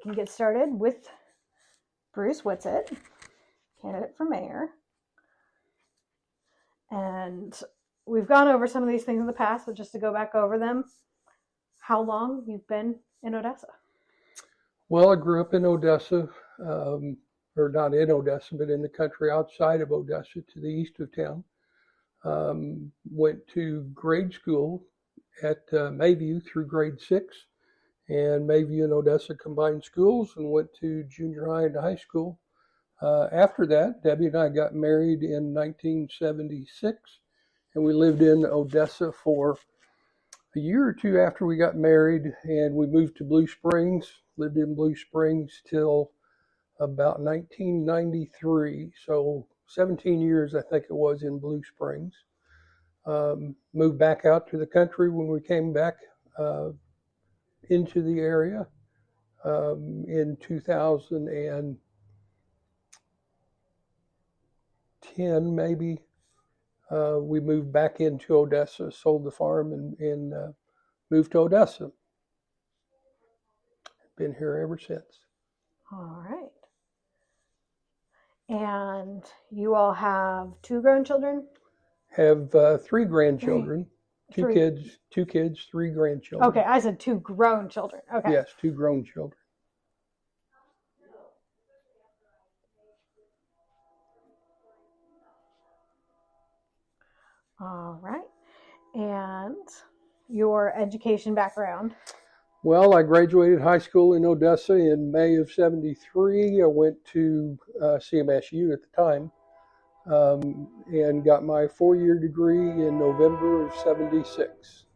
can get started with Bruce Whitsitt, candidate for mayor. And we've gone over some of these things in the past, but just to go back over them, how long you've been in Odessa? Well, I grew up in Odessa, or not in Odessa, but in the country outside of Odessa to the east of town. Went to grade school at Mayview through grade 6, and Mayview and Odessa combined schools, and went to junior high and high school. After that, Debbie and I got married in 1976, and we lived in Odessa for a year or two after we got married, and we moved to Blue Springs, lived in Blue Springs till about 1993, so 17 years I think it was in Blue Springs. Moved back out to the country when we came back into the area in 2010 maybe. We moved back into Odessa, sold the farm, and moved to Odessa. Been here ever since. All right. And you all have 2 grown children? Have 3 grandchildren. Two kids, 3 grandchildren. Okay, I said 2 grown children. Okay. Yes, 2 grown children. All right. And your education background? Well, I graduated high school in Odessa in May of 73. I went to CMSU at the time and got my 4-year degree in November of 76.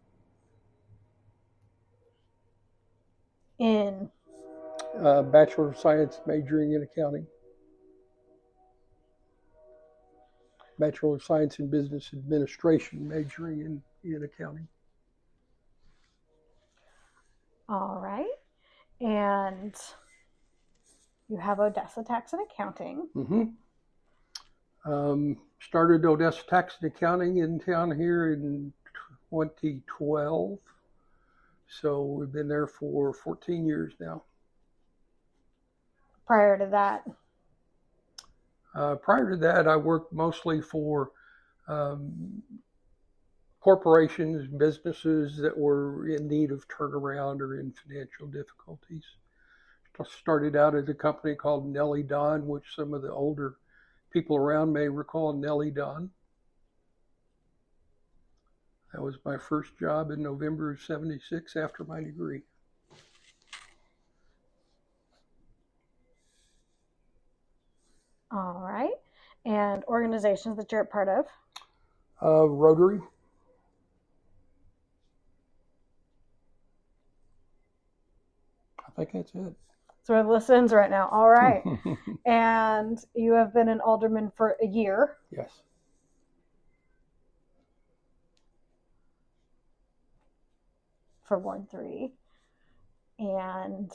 In? Bachelor of Science majoring in accounting. Bachelor of Science in Business Administration majoring in accounting. All right. And you have Odessa Tax and Accounting. Mm-hmm. Started Odessa Tax and Accounting in town here in 2012. So we've been there for 14 years now. Prior to that? Prior to that, I worked mostly for corporations, businesses that were in need of turnaround or in financial difficulties. Started out at a company called Nellie Don, which some of the older people around may recall Nellie Don. That was my first job in November of 76 after my degree. All right. And organizations that you're a part of? Rotary. I think that's it. So we're listeners right now. All right. And you have been an alderman for a year. Yes. For Ward 3. And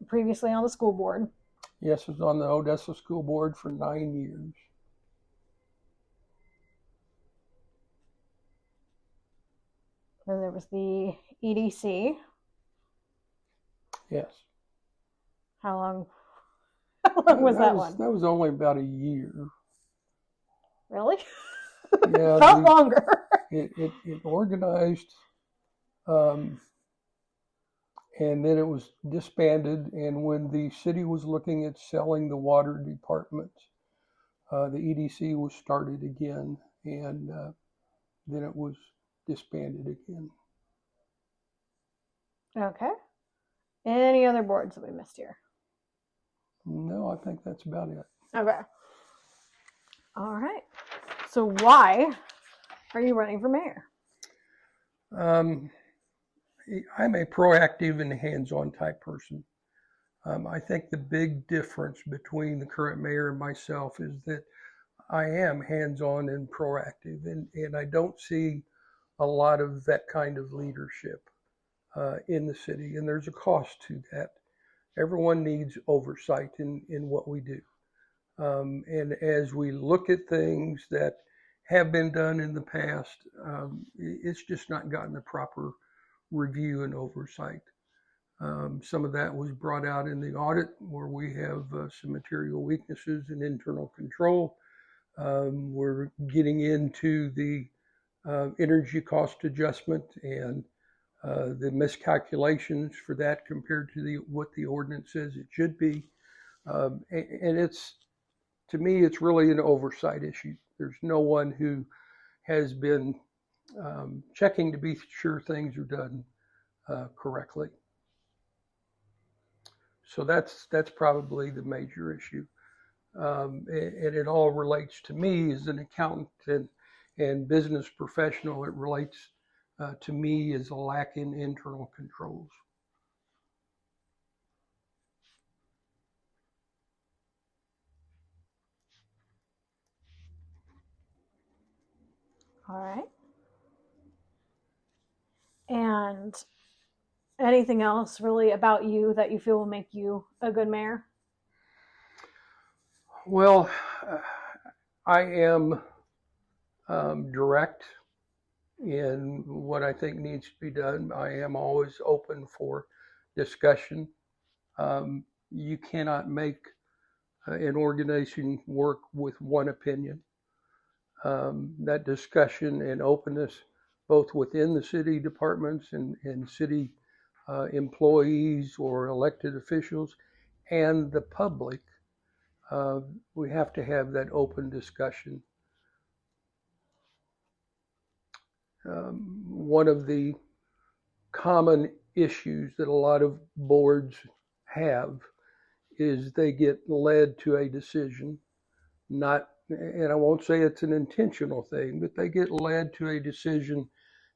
previously on the school board. Yes, I was on the Odessa School Board for 9 years. Then there was the EDC. Yes. How long was that one? That was only about a year. Really? Yeah. Felt longer. It organized, and then it was disbanded. And when the city was looking at selling the water department, the EDC was started again, and then it was disbanded again. Okay. Any other boards that we missed here? No, I think that's about it. Okay. All right. So why are you running for mayor? I'm a proactive and hands-on type person. I think the big difference between the current mayor and myself is that I am hands-on and proactive, and I don't see a lot of that kind of leadership in the city, and there's a cost to that. Everyone needs oversight in what we do. And as we look at things that have been done in the past, it's just not gotten the proper review and oversight. Some of that was brought out in the audit where we have some material weaknesses in internal control. We're getting into the energy cost adjustment and the miscalculations for that compared to what the ordinance says it should be. And it's, to me, it's really an oversight issue. There's no one who has been checking to be sure things are done correctly. So that's probably the major issue. And it all relates to me as an accountant and business professional. It relates to me as a lack in internal controls. All right. And anything else really about you that you feel will make you a good mayor? Well, I am direct in what I think needs to be done. I am always open for discussion. You cannot make an organization work with one opinion. That discussion and openness, both within the city departments and city employees or elected officials and the public, we have to have that open discussion. One of the common issues that a lot of boards have is they get led to a decision, not, and I won't say it's an intentional thing, but they get led to a decision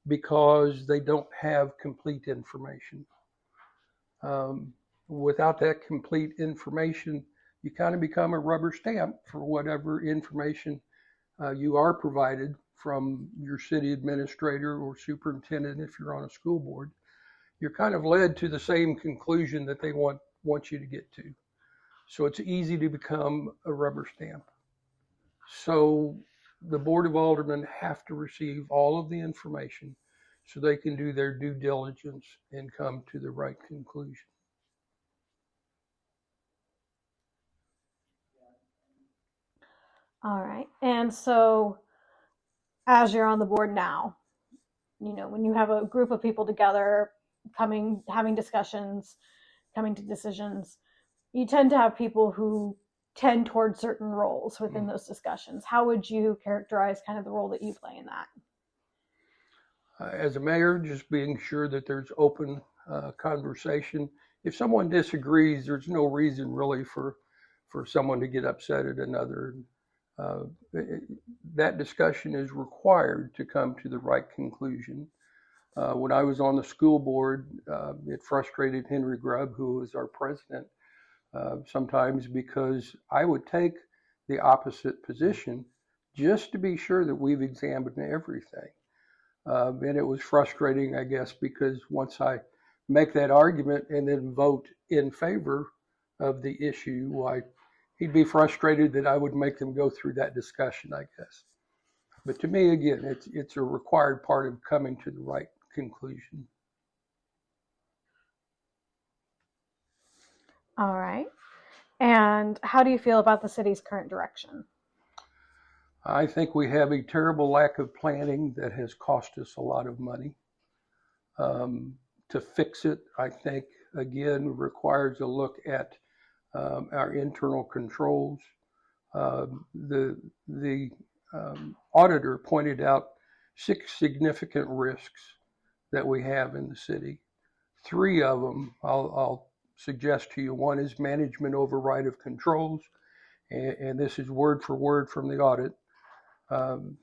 because they don't have complete information. Without that complete information, you kind of become a rubber stamp for whatever information you are provided from your city administrator or superintendent if you're on a school board. You're kind of led to the same conclusion that they want you to get to. So it's easy to become a rubber stamp. So the Board of Aldermen have to receive all of the information so they can do their due diligence and come to the right conclusion. All right. And so as you're on the board now, you know, when you have a group of people together having discussions, coming to decisions, you tend to have people who tend towards certain roles within those discussions. How would you characterize kind of the role that you play in that? As a mayor, just being sure that there's open conversation. If someone disagrees, there's no reason really for someone to get upset at another. That discussion is required to come to the right conclusion. When I was on the school board, it frustrated Henry Grubb, who was our president, sometimes because I would take the opposite position just to be sure that we've examined everything. And it was frustrating, I guess, because once I make that argument and then vote in favor of the issue, he'd be frustrated that I would make them go through that discussion, I guess. But to me, again, it's a required part of coming to the right conclusion. All right. And how do you feel about the city's current direction? I think we have a terrible lack of planning that has cost us a lot of money. To fix it, I think, again, requires a look at our internal controls. The auditor pointed out 6 significant risks that we have in the city. 3 of them I'll suggest to you. One is management override of controls, and this is word for word from the audit.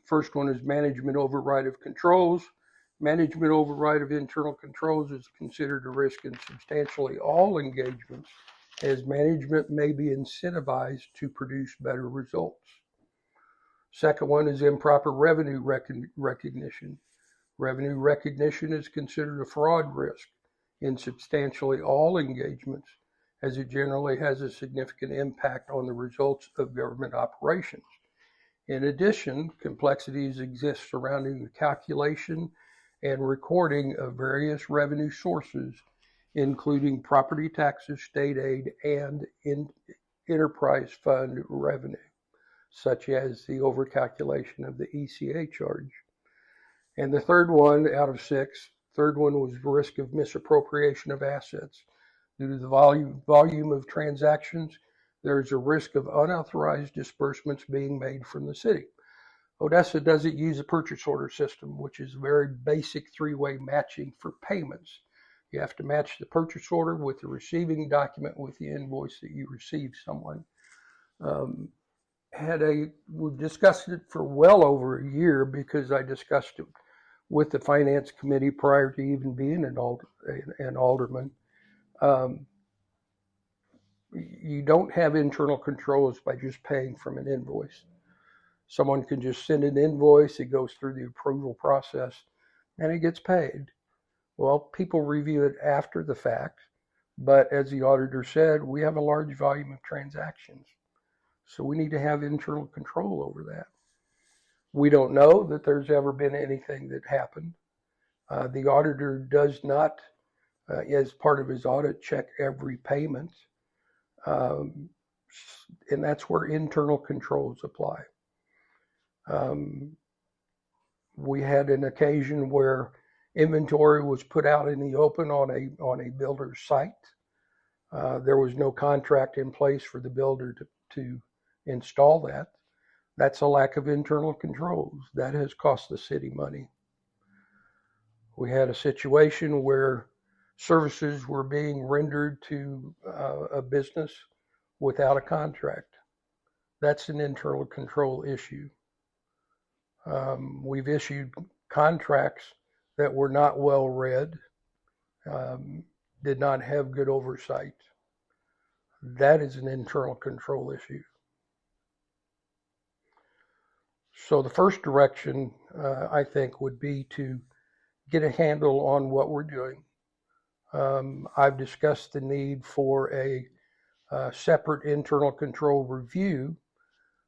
First one is management override of controls. Management override of internal controls is considered a risk in substantially all engagements, as management may be incentivized to produce better results. Second one is improper revenue recognition. Revenue recognition is considered a fraud risk in substantially all engagements, as it generally has a significant impact on the results of government operations. In addition, complexities exist surrounding the calculation and recording of various revenue sources including property taxes, state aid, and enterprise fund revenue, such as the overcalculation of the ECA charge. And the third one out of 6, third one was risk of misappropriation of assets. Due to the volume of transactions, there's a risk of unauthorized disbursements being made from the city. Odessa doesn't use a purchase order system, which is a very basic three-way matching for payments. You have to match the purchase order with the receiving document with the invoice that you received someone. We discussed it for well over a year because I discussed it with the finance committee prior to even being an alderman. You don't have internal controls by just paying from an invoice. Someone can just send an invoice, it goes through the approval process, and it gets paid. Well, people review it after the fact, but as the auditor said, we have a large volume of transactions. So we need to have internal control over that. We don't know that there's ever been anything that happened. The auditor does not, as part of his audit, check every payment. And that's where internal controls apply. We had an occasion where inventory was put out in the open on a builder's site. There was no contract in place for the builder to install that. That's a lack of internal controls. That has cost the city money. We had a situation where services were being rendered to a business without a contract. That's an internal control issue. We've issued contracts that were not well read, did not have good oversight. That is an internal control issue. So the first direction, I think, would be to get a handle on what we're doing. I've discussed the need for a separate internal control review,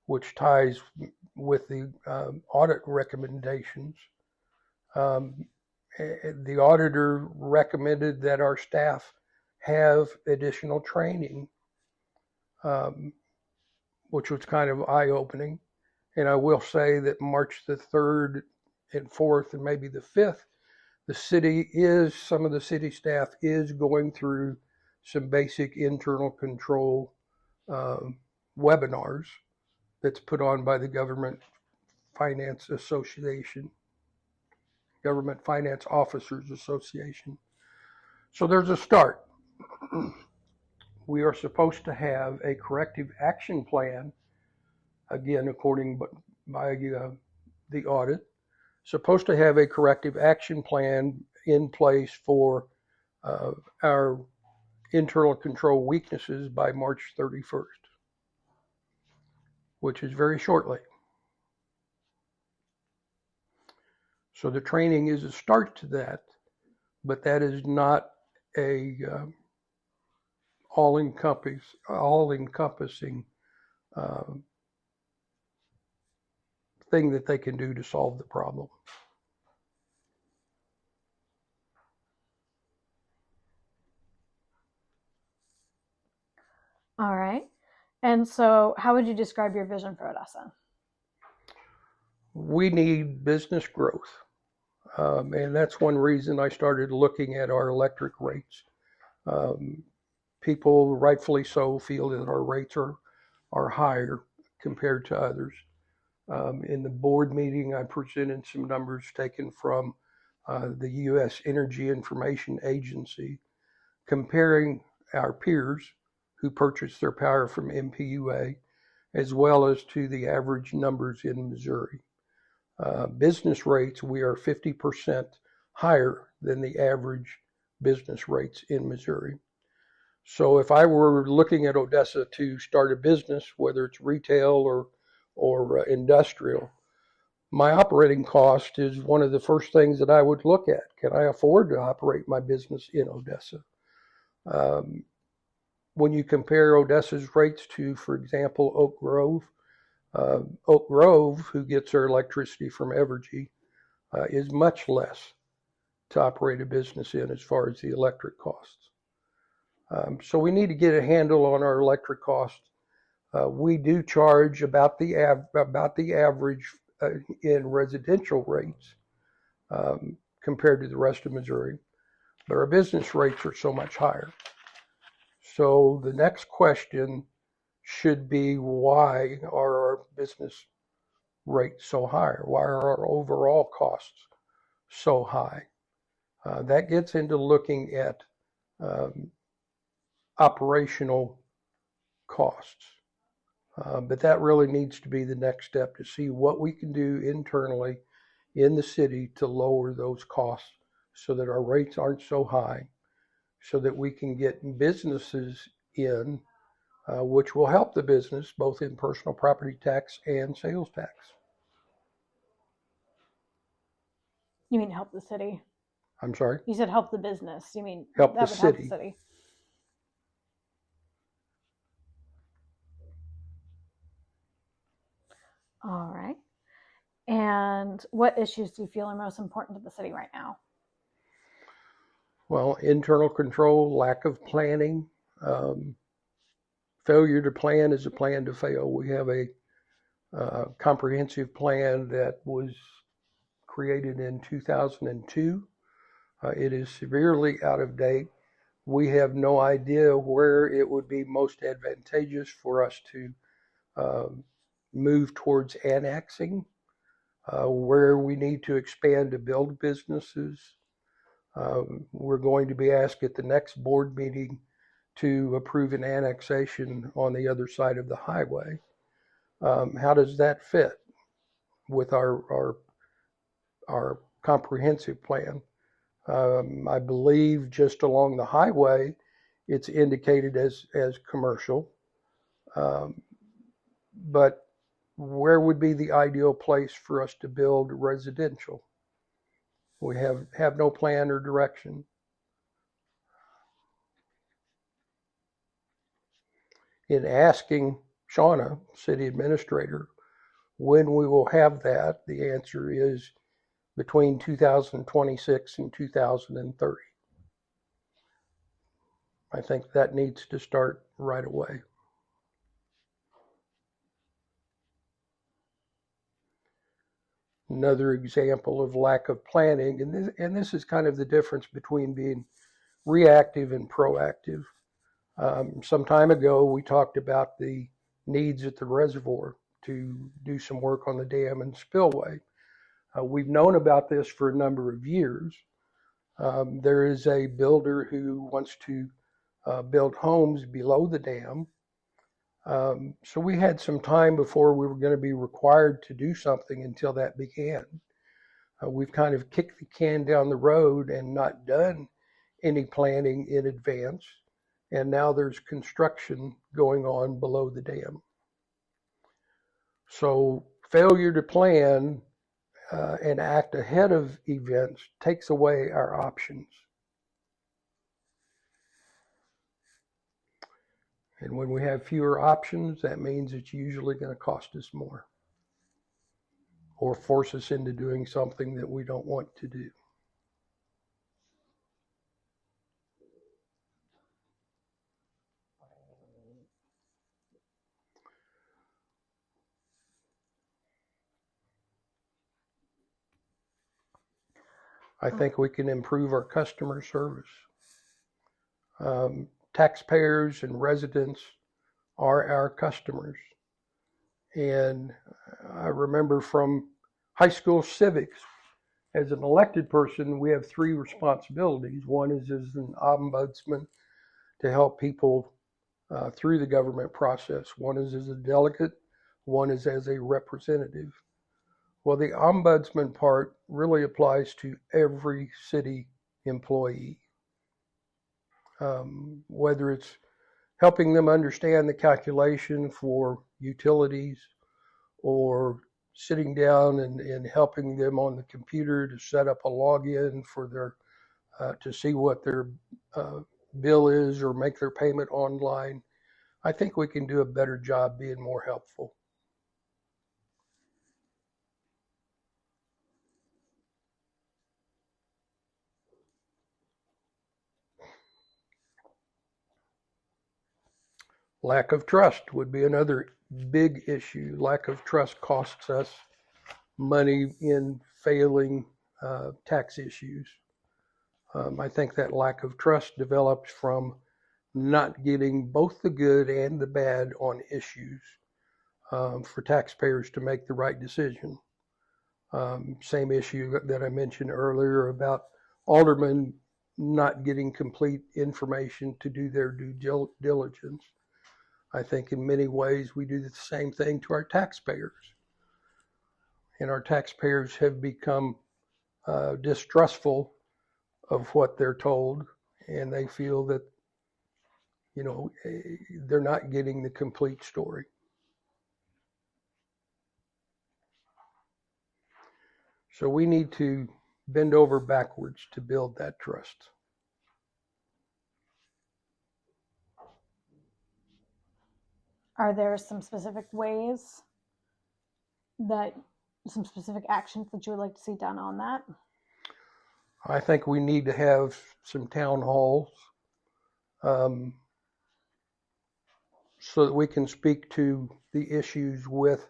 which ties with the audit recommendations. The auditor recommended that our staff have additional training, which was kind of eye-opening. And I will say that March the 3rd and 4th and maybe the 5th, some of the city staff is going through some basic internal control webinars that's put on by the Government Finance Association, Government Finance Officers Association. So there's a start. We are supposed to have a corrective action plan, again, according by the audit, supposed to have a corrective action plan in place for our internal control weaknesses by March 31st, which is very shortly. So the training is a start to that, but that is not a all-encompassing thing that they can do to solve the problem. All right. And so how would you describe your vision for Odessa? We need business growth. And that's one reason I started looking at our electric rates. People, rightfully so, feel that our rates are higher compared to others. In the board meeting, I presented some numbers taken from the U.S. Energy Information Agency, comparing our peers who purchase their power from MPUA, as well as to the average numbers in Missouri. Business rates, we are 50% higher than the average business rates in Missouri. So if I were looking at Odessa to start a business, whether it's retail or industrial, my operating cost is one of the first things that I would look at. Can I afford to operate my business in Odessa? When you compare Odessa's rates to, for example, Oak Grove, who gets their electricity from Evergy, is much less to operate a business in as far as the electric costs. So we need to get a handle on our electric costs. We do charge about the average in residential rates compared to the rest of Missouri, but our business rates are so much higher. So the next question should be, why are our business rates so high? Why are our overall costs so high? That gets into looking at um, operational costs. But that really needs to be the next step, to see what we can do internally in the city to lower those costs so that our rates aren't so high, so that we can get businesses in, which will help the business both in personal property tax and sales tax. You mean help the city? I'm sorry? You said help the business. You mean Help that the would help the city. city? All right. And what issues do you feel are most important to the city right now? Well, internal control, lack of planning. Failure to plan is a plan to fail. We have a comprehensive plan that was created in 2002. It is severely out of date. We have no idea where it would be most advantageous for us to move towards annexing, where we need to expand to build businesses. We're going to be asked at the next board meeting to approve an annexation on the other side of the highway. How does that fit with our comprehensive plan? I believe just along the highway, it's indicated as commercial. But where would be the ideal place for us to build residential? We have no plan or direction. In asking Shauna, city administrator, when we will have that, the answer is between 2026 and 2030. I think that needs to start right away. Another example of lack of planning, and this is kind of the difference between being reactive and proactive. Some time ago, we talked about the needs at the reservoir to do some work on the dam and spillway. We've known about this for a number of years. There is a builder who wants to build homes below the dam. So we had some time before we were going to be required to do something until that began. We've kind of kicked the can down the road and not done any planning in advance. And now there's construction going on below the dam. So failure to plan and act ahead of events takes away our options. And when we have fewer options, that means it's usually going to cost us more or force us into doing something that we don't want to do. I think we can improve our customer service. Taxpayers and residents are our customers. And I remember from high school civics, as an elected person, we have three responsibilities. One is as an ombudsman to help people through the government process. One is as a delegate. One is as a representative. Well, the ombudsman part really applies to every city employee, whether it's helping them understand the calculation for utilities or sitting down and helping them on the computer to set up a login for their to see what their bill is or make their payment online. I think we can do a better job being more helpful. Lack of trust would be another big issue. Lack of trust costs us money in failing tax issues. I think that lack of trust develops from not getting both the good and the bad on issues for taxpayers to make the right decision. Same issue that I mentioned earlier about aldermen not getting complete information to do their due diligence. I think in many ways we do the same thing to our taxpayers. And our taxpayers have become distrustful of what they're told, and they feel that, you know, they're not getting the complete story. So we need to bend over backwards to build that trust. Are there some specific ways that, some specific actions that you would like to see done on that? I think we need to have some town halls so that we can speak to the issues with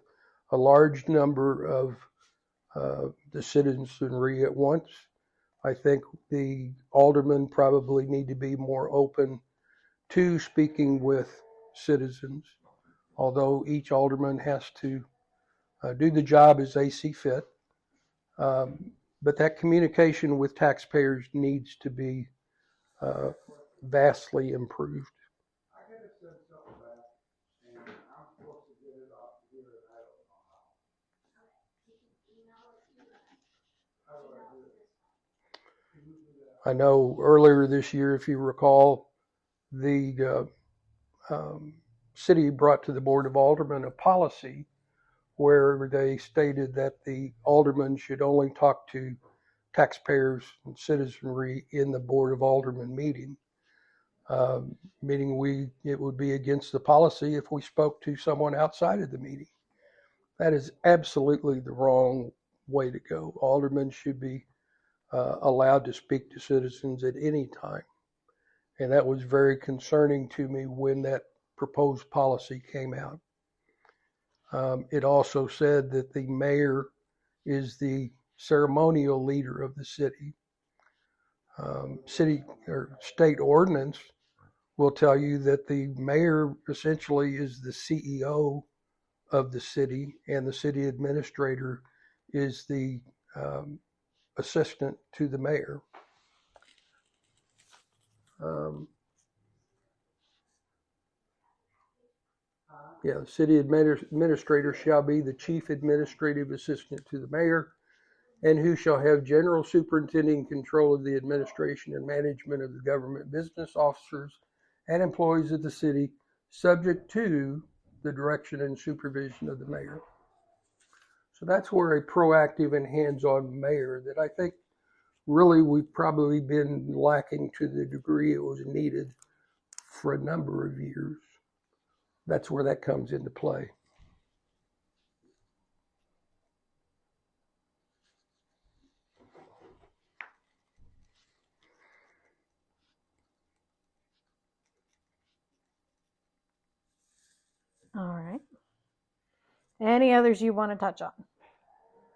a large number of the citizenry at once. I think the aldermen probably need to be more open to speaking with citizens, although each alderman has to do the job as they see fit. But that communication with taxpayers needs to be vastly improved. I know earlier this year, if you recall, the city brought to the Board of Aldermen a policy where they stated that the aldermen should only talk to taxpayers and citizenry in the Board of Aldermen meeting. Meaning it would be against the policy if we spoke to someone outside of the meeting. That is absolutely the wrong way to go. Aldermen should be allowed to speak to citizens at any time. And that was very concerning to me when that proposed policy came out. It also said that the mayor is the ceremonial leader of the city. City or state ordinance will tell you that the mayor essentially is the CEO of the city, and the city administrator is the assistant to the mayor. The city administrator shall be the chief administrative assistant to the mayor, and who shall have general superintending control of the administration and management of the government business officers and employees of the city, subject to the direction and supervision of the mayor. So that's where a proactive and hands-on mayor that I think really we've probably been lacking to the degree it was needed for a number of years. That's where that comes into play. All right. Any others you want to touch on?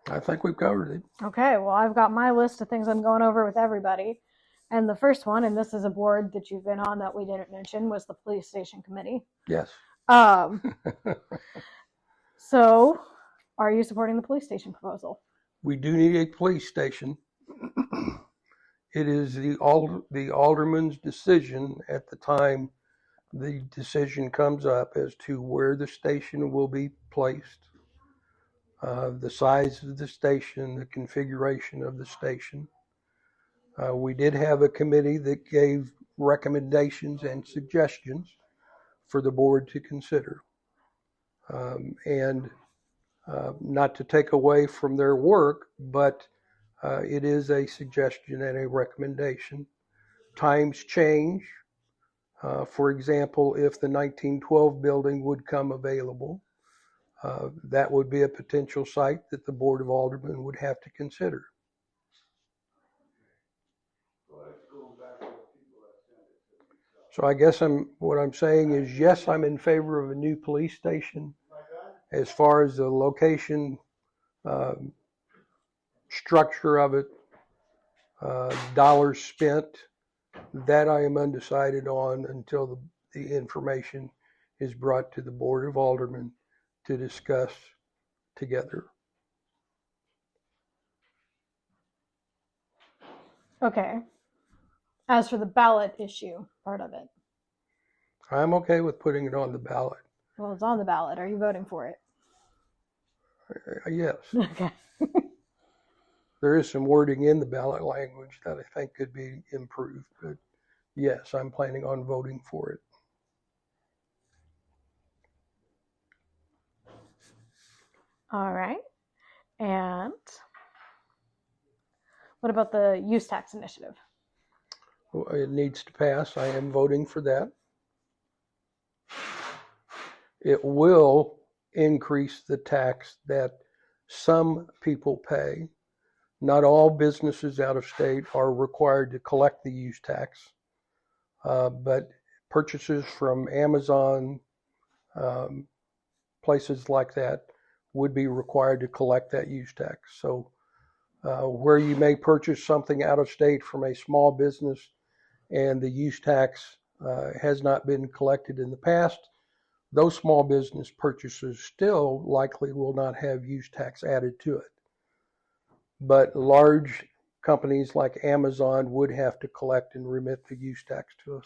I think we've covered it. Okay, well, I've got my list of things I'm going over with everybody. And the first one, and this is a board that you've been on that we didn't mention, was the police station committee. Yes. So, are you supporting the police station proposal? We do need a police station. It is the alderman's decision at the time the decision comes up as to where the station will be placed, the size of the station, the configuration of the station. We did have a committee that gave recommendations and suggestions for the board to consider. And not to take away from their work, but it is a suggestion and a recommendation. Times change. For example, if the 1912 building would come available, that would be a potential site that the Board of Aldermen would have to consider. So I guess what I'm saying is, yes, I'm in favor of a new police station. As far as the location, um, structure of it, dollars spent, that I am undecided on until the information is brought to the Board of Aldermen to discuss together. Okay. As for the ballot issue part of it, I'm okay with putting it on the ballot. well, it's on the ballot. Are you voting for it? Yes. Okay. There is some wording in the ballot language that I think could be improved, but yes, I'm planning on voting for it. All right. And what about the use tax initiative? It needs to pass. I am voting for that. It will increase the tax that some people pay. Not all businesses out of state are required to collect the use tax, but purchases from Amazon, places like that, would be required to collect that use tax. So where you may purchase something out of state from a small business and the use tax has not been collected in the past, those small business purchases still likely will not have use tax added to it. But large companies like Amazon would have to collect and remit the use tax to us.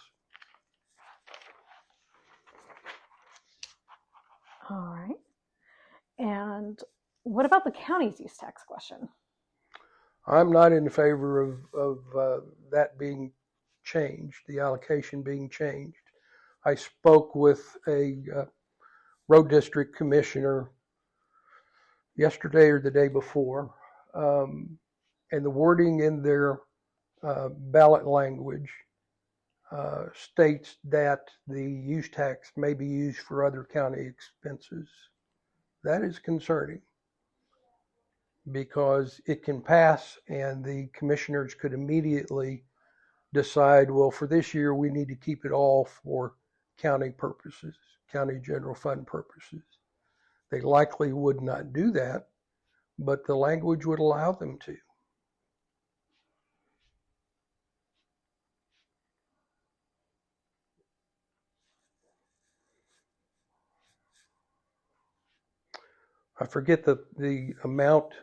All right. And what about the county's use tax question? I'm not in favor of that being changed, the allocation being changed. I spoke with a road district commissioner yesterday or the day before, and the wording in their ballot language states that the use tax may be used for other county expenses. That is concerning because it can pass and the commissioners could immediately decide, well, for this year, we need to keep it all for county purposes, county general fund purposes. They likely would not do that, but the language would allow them to. I forget the amount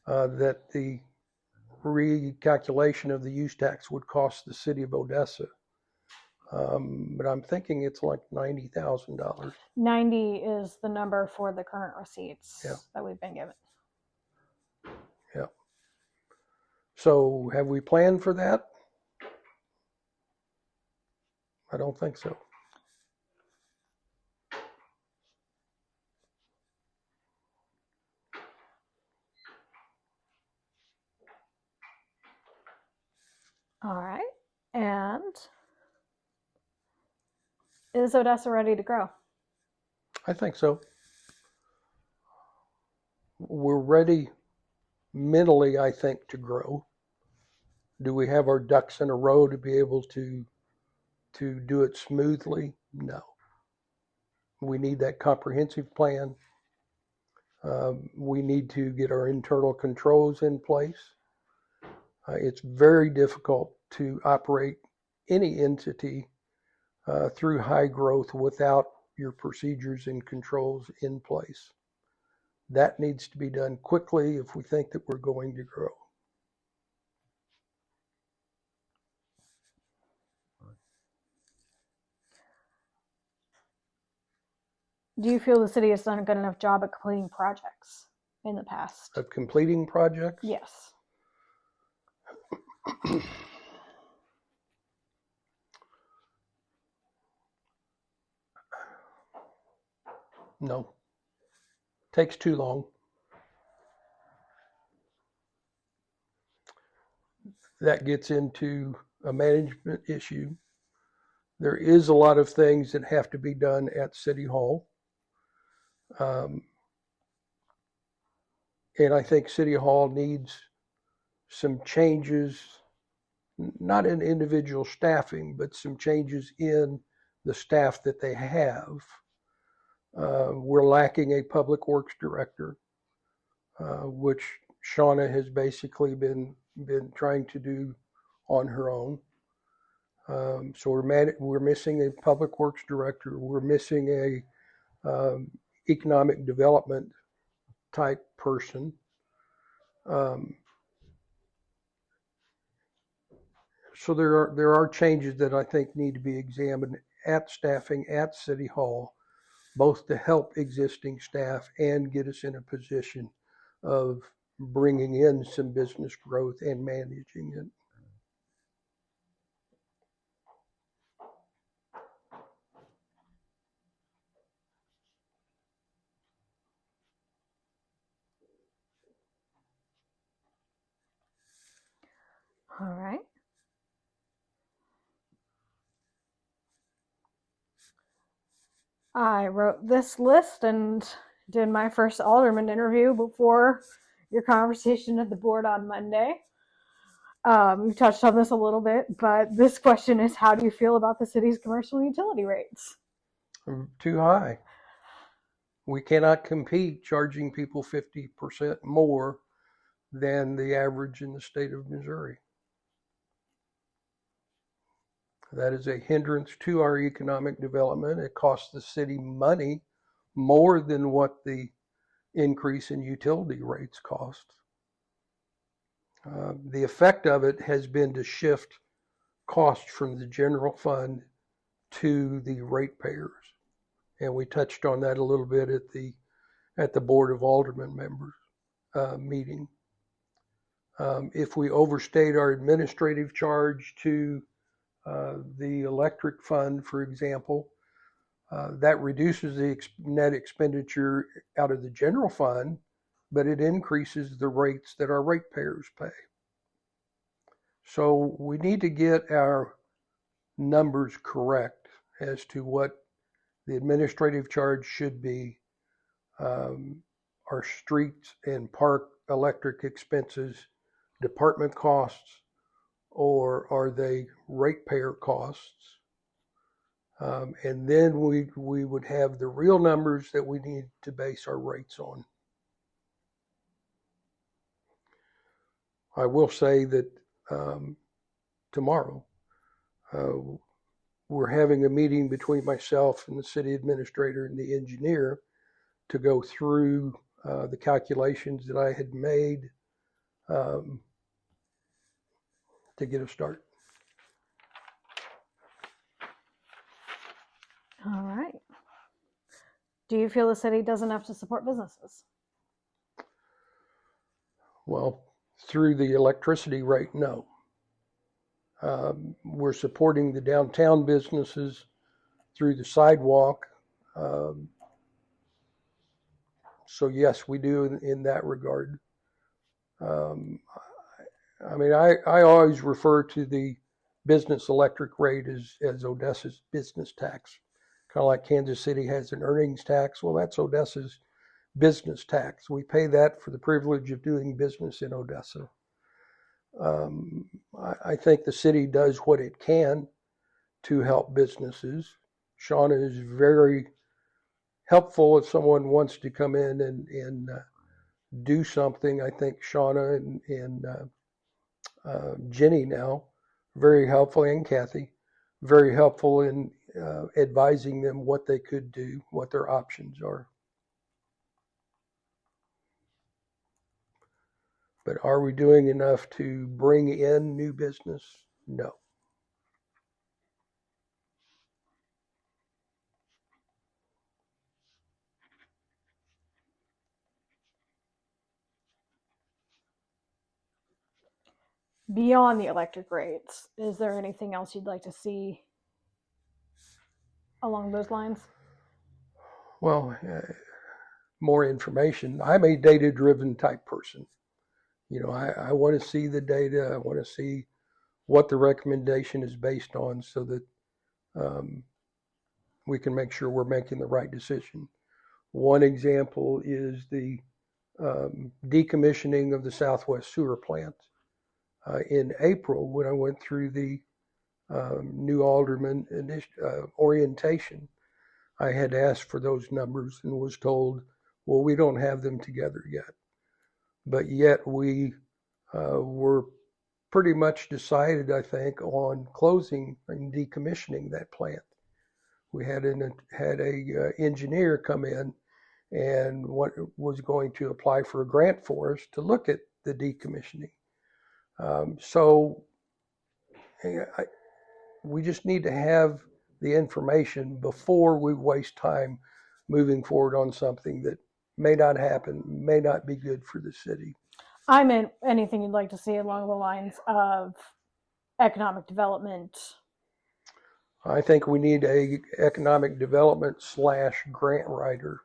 that the recalculation of the use tax would cost the city of Odessa. But I'm thinking it's like $90,000. 90 is the number for the current receipts that we've been given. Yeah. So have we planned for that? I don't think so. All right. And is Odessa ready to grow? I think so. We're ready mentally, I think, to grow. Do we have our ducks in a row to be able to do it smoothly? No. We need that comprehensive plan. We need to get our internal controls in place. It's very difficult to operate any entity through high growth without your procedures and controls in place. That needs to be done quickly if we think that we're going to grow. Do you feel the city has done a good enough job at completing projects in the past? Of completing projects? Yes. No. Takes too long. That gets into a management issue. There is a lot of things that have to be done at City Hall. And I think City Hall needs some changes not in individual staffing, but some changes in the staff that they have. We're lacking a public works director, which Shauna has basically been trying to do on her own. So we're missing a public works director. We're missing a economic development type person. So there are changes that I think need to be examined at staffing at City Hall, both to help existing staff and get us in a position of bringing in some business growth and managing it. All right. I wrote this list and did my first alderman interview before your conversation at the board on Monday. You touched on this a little bit, but this question is, how do you feel about the city's commercial utility rates? Too high. We cannot compete charging people 50% more than the average in the state of Missouri. That is a hindrance to our economic development. It costs the city money more than what the increase in utility rates cost. The effect of it has been to shift costs from the general fund to the ratepayers. And we touched on that a little bit at the Board of Aldermen members meeting. If we overstate our administrative charge to the electric fund, for example, that reduces the net expenditure out of the general fund, but it increases the rates that our ratepayers pay. So we need to get our numbers correct as to what the administrative charge should be, our streets and park electric expenses, department costs, or are they ratepayer costs? And then we would have the real numbers that we need to base our rates on. I will say that tomorrow we're having a meeting between myself and the city administrator and the engineer to go through the calculations that I had made to get a start. All right. Do you feel the city does enough to support businesses? Well, through the electricity rate, no. We're supporting the downtown businesses through the sidewalk. So yes, we do in that regard. I mean, I always refer to the business electric rate as Odessa's business tax. Kind of like Kansas City has an earnings tax. Well, that's Odessa's business tax. We pay that for the privilege of doing business in Odessa. I think the city does what it can to help businesses. Shauna is very helpful if someone wants to come in and do something. I think Shauna and Jenny now, very helpful, and Kathy, very helpful in advising them what they could do, what their options are. But are we doing enough to bring in new business? No. Beyond the electric rates, is there anything else you'd like to see along those lines? Well, more information. I'm a data-driven type person. You know, I want to see the data. I want to see what the recommendation is based on so that we can make sure we're making the right decision. One example is the decommissioning of the Southwest Sewer Plant. in April when I went through the new alderman orientation. I had asked for those numbers and was told, well, we don't have them together yet. But yet we were pretty much decided, I think, on closing and decommissioning that plant. We had a engineer come in and was going to apply for a grant for us to look at the decommissioning. So we just need to have the information before we waste time moving forward on something that may not happen, may not be good for the city. I meant anything you'd like to see along the lines of economic development. I think we need a economic development / grant writer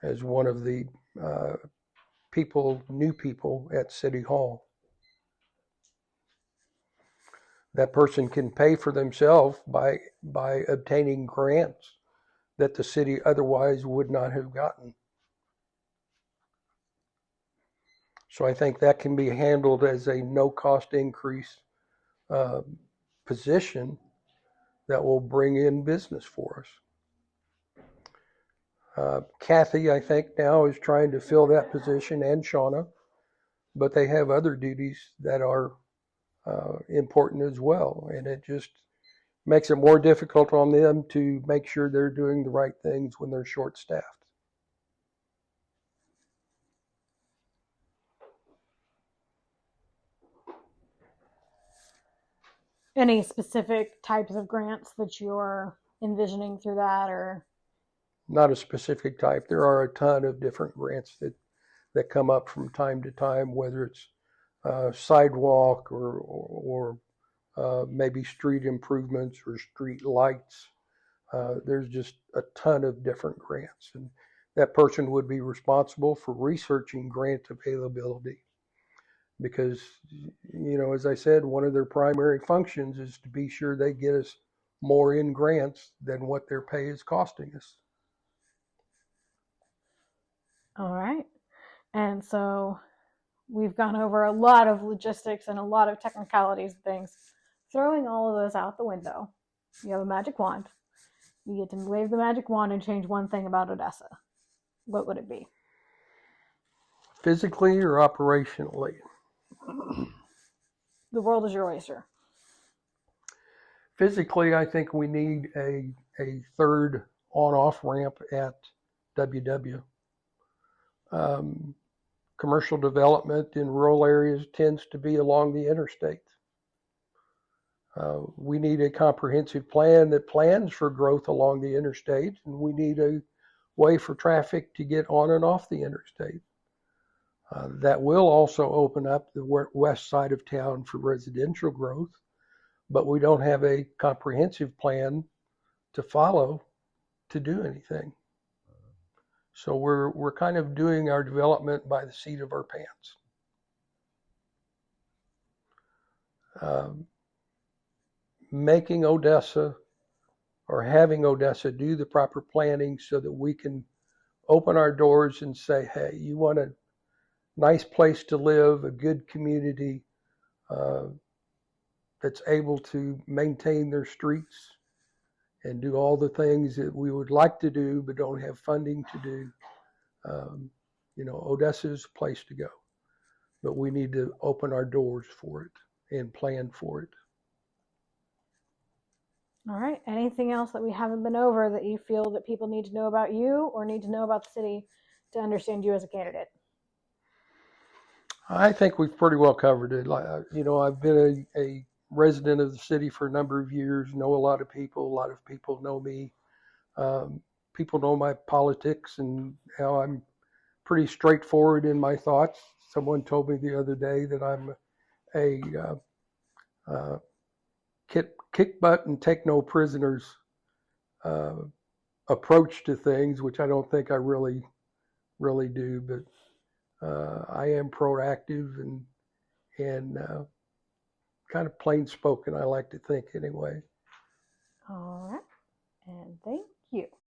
as one of the new people at City Hall. That person can pay for themselves by obtaining grants that the city otherwise would not have gotten. So I think that can be handled as a no-cost increase position that will bring in business for us. Kathy, I think now is trying to fill that position, and Shauna, but they have other duties that are important as well, and it just makes it more difficult on them to make sure they're doing the right things when they're short-staffed. Any specific types of grants that you're envisioning through that, or? Not a specific type. There are a ton of different grants that come up from time to time, whether it's sidewalk or maybe street improvements or street lights. There's just a ton of different grants, and that person would be responsible for researching grant availability. Because, as I said, one of their primary functions is to be sure they get us more in grants than what their pay is costing us. All right. And so we've gone over a lot of logistics and a lot of technicalities and things. Throwing all of those out the window, you have a magic wand. You get to wave the magic wand and change one thing about Odessa. What would it be? Physically or operationally? The world is your oyster. Physically, I think we need a third on-off ramp at WW. Commercial development in rural areas tends to be along the interstate. We need a comprehensive plan that plans for growth along the interstate, and we need a way for traffic to get on and off the interstate. That will also open up the west side of town for residential growth, but we don't have a comprehensive plan to follow to do anything. So we're kind of doing our development by the seat of our pants. Making Odessa or having Odessa do the proper planning so that we can open our doors and say, hey, you want a nice place to live, a good community that's able to maintain their streets and do all the things that we would like to do but don't have funding to do. Odessa is a place to go, but we need to open our doors for it and plan for it. All right. Anything else that we haven't been over that you feel that people need to know about you or need to know about the city to understand you as a candidate? I think we've pretty well covered it. I've been a resident of the city for a number of years, know a lot of people know me. People know my politics and how I'm pretty straightforward in my thoughts. Someone told me the other day that I'm a kick butt and take no prisoners approach to things, which I don't think I really do, but I am proactive and kind of plain spoken, I like to think anyway. All right. And thank you.